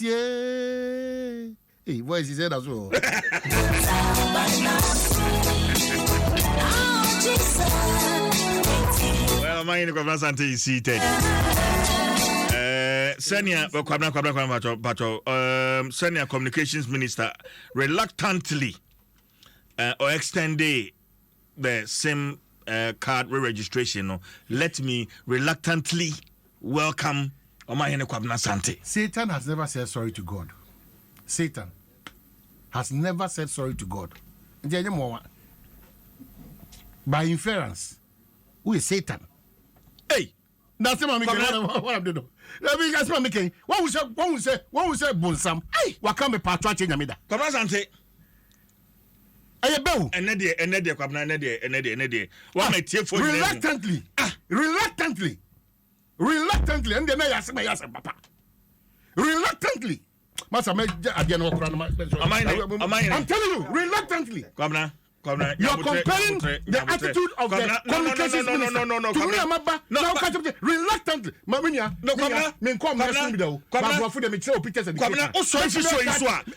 Hey, voice is said as well. Well, Omanhene Kwabena Asante is seated. Senior Senior Communications Minister reluctantly or extended the same card re-registration. Let me reluctantly welcome Omanhene Kwabena Asante. Satan has never said sorry to God. Satan has never said sorry to God. By inference, who is Satan? Hey, that's what I'm doing. Let me ask me. What we say Bonsam? Hey, what can be patron change Amida? Kwabena Asante. Aye, Bell. Enede Kwabena, enede. What my tear for reluctantly, and then I ask my papa. Reluctantly. I'm telling you, reluctantly. Kwabena. You are comparing the attitude of the communications minister to me, Amaba. No, reluctantly.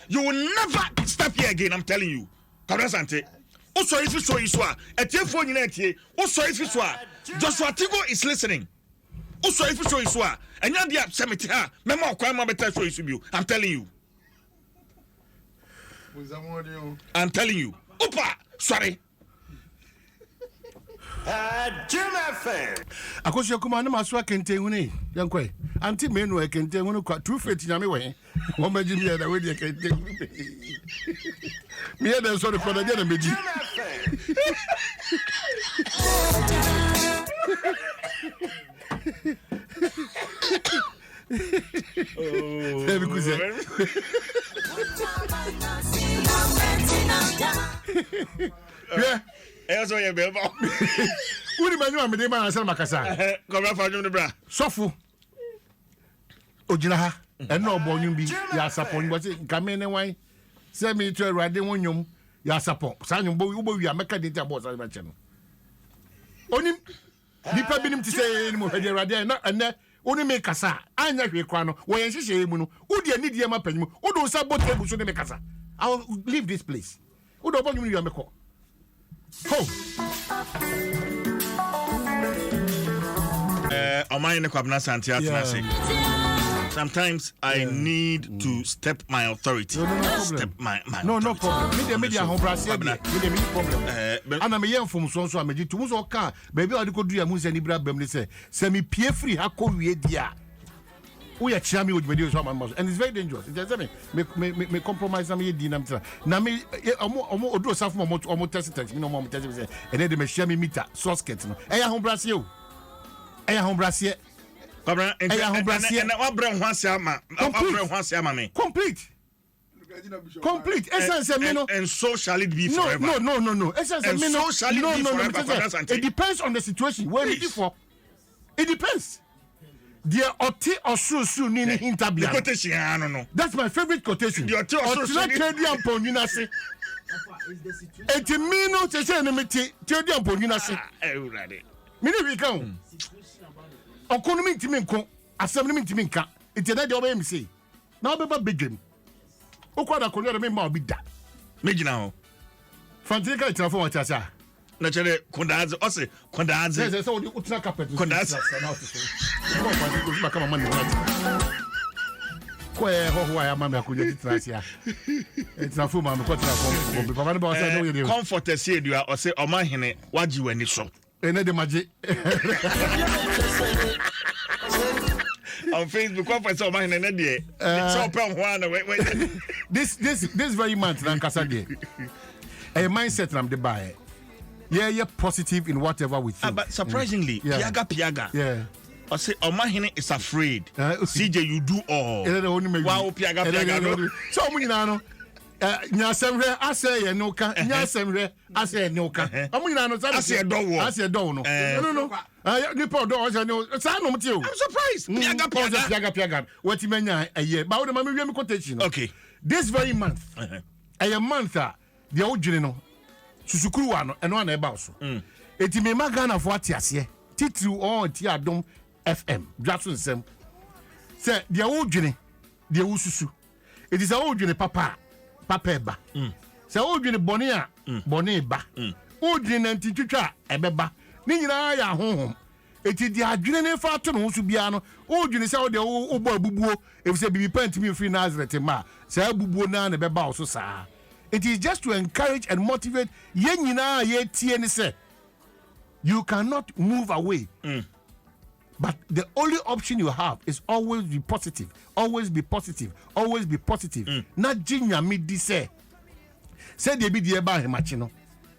You will never step here again, I'm telling you. Kwabena Asante. Also, if you saw you, a tear phone in it, also, if you saw Joshua Tigo is listening. Also, if you saw you, and you're the cemetery, Memo Kwama better show you. I'm telling you. I'm telling you. Opa! Sorry. Jim FM. Akosho kuma na maso akente huni yankwe anti menu akente huni kwa true faith nyame we wo maji mi da we de akente mi e da so de koda na meji oh baby kuze yeah. Ezo ye beba. Uni manyu amede ma answer makasa. Kwabena fanyum ne bra. Sofo. Ojina ha. Eno obonyum bi ya sapon bo se nkame ne wan. Se mi to awade wonyum ya sapon. Sa nyum bo wi ameka de ntia bo sa ba che no. Onim nipa binim ti se ni mo hwede awade na ene oni me kasa anya hwe kwa no wo yen hihye mu no udi ani die ma panyim udo sa botebu so ne me kasa. I will leave this place. Udo obonyum ni ya meko. Omanhene Kwabena Asante Atenase. Sometimes I need to step my authority. Step my no problem. Media hombrase me problem. Ana me yem fom so a meji tu so ka baby odi ko dua mu se ni bra bam ni se me pie free ha ko wie dia. We are chami with video so and it's very dangerous. It doesn't me compromise am ye di na mtra. Na me omo odu osafo omo test me no mo test say and then me share me meter source ket no. Eya hombrase o. Eya hombrase. Kwabena na wa bre ho ase ama me. Complete. Essence me no. And so shall it be forever. No. Essence me no. So shall it be forever. It depends on the situation. Where it is for. It depends. Dear Oti Osusu Nini Hintabia. That's my favorite quotation. The Oti Osusu Nini. Eti mino te se enemy Tedi Amponina se. Mini we come. Okono mi ntimi nko, asem mi ntimi nka. Eti na de oba yem say. Na obeba begem. Okwada kono de me ma obi da. Megina ho. Fantika itrafo wa chacha. Na chere kondaze ose kondaze. Say odi utra carpet. Kondaze. Ko kwa kama man. Ko ho ya mama akonya titrasia. Itrafo ma me ko trafo. Papa ne ba say no ye. Comfort say do o say Omanhene waji wani so. Ene de maji. On Facebook, comfort say Omanhene ne de. So pe ho ana we. This very month na nkasa de. A mindset nam de buy. Yeah, positive in whatever we think. But surprisingly, Piaga. Yeah. I say Omanhene is afraid. CJ, you do all. Wow, Piaga. So no. Nyasemre ase no ka nyasemre ase no ka amunyina no ase do no nipa do ase no sa no mti o. I'm surprised. Piaga what menya eye ba wo de ma me wiem quotation. Okay, this very month a month the odwene no susukuru wa no eno na eba so eti me magana fo atiase titru on ti Adom FM DwasoNsem say the odwene the ususu it is a odwene papa eba se odwene bone a bone eba odwene nantitwitwa ebeba ni nyina ya honhom eti di adwene ne fa to no so bia no odwene se wo de wo bo abubuo efise bibi pantimi free Nazareth ma se abubuo na beba wo so saa. It is just to encourage and motivate ye nyina ye tie ni se you cannot move away. But the only option you have is always be positive. Always be positive. Always be positive. Na jinya mi di say de bi de ba hemachi no.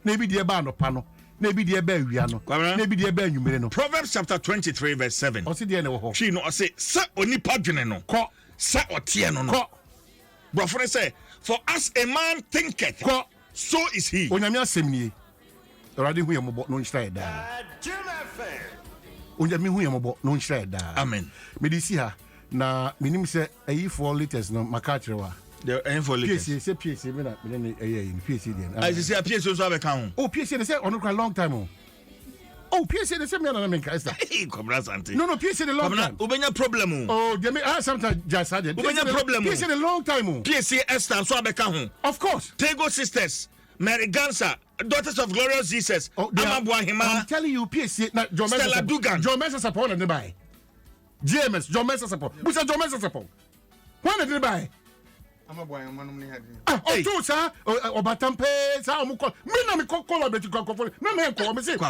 Na bi de ba no pa no. Na bi de ba awia no. Na bi de ba anwumere no. Proverbs chapter 23 verse 7. O se de na wo ho. She no say sa onipa dwene no. Ko sa otie no no. Ko brofo say for as a man thinketh ko so is he. Onyame asem nie. Orade hu yemo no nhyira da. Onyame hu yemo no nhyira da. Amen. Medisi ha na minim se ayi for latest no makachre wa. The aim for latest. PSC me na me PSC den. I say PSC so abeka ho. Oh PSC they say on a long time oh. Oh PSC they say me na me Esther. Kwabena Asante. No PSC the long time. Ubenya problem oh. They me sometimes just had it. Ubenya problem. PSC the long time oh. PSC Esther so abeka ho. Of course. Tego sisters, Mary Gansa, Daughters of Glorious Jesus. Amabwa Hima. I'm telling you PSC na Stella Dugan. John Mesa support na buy. GMS John Mesa support. Busa John Mesa support. When did they buy? Oh, sir. Obatampe, sir. Me call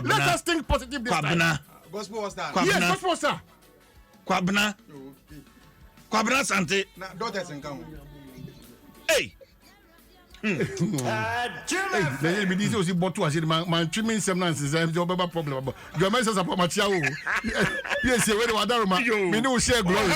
let us think positive this time. Gospel was that. Yes, gospel sir. Kwabena Asante. Daughters in come. Hey. Hey, me this was bought to us. Man, trimming Nsem nonsense. Your problem. Your message about my child. Yes, where the water, me no share glory.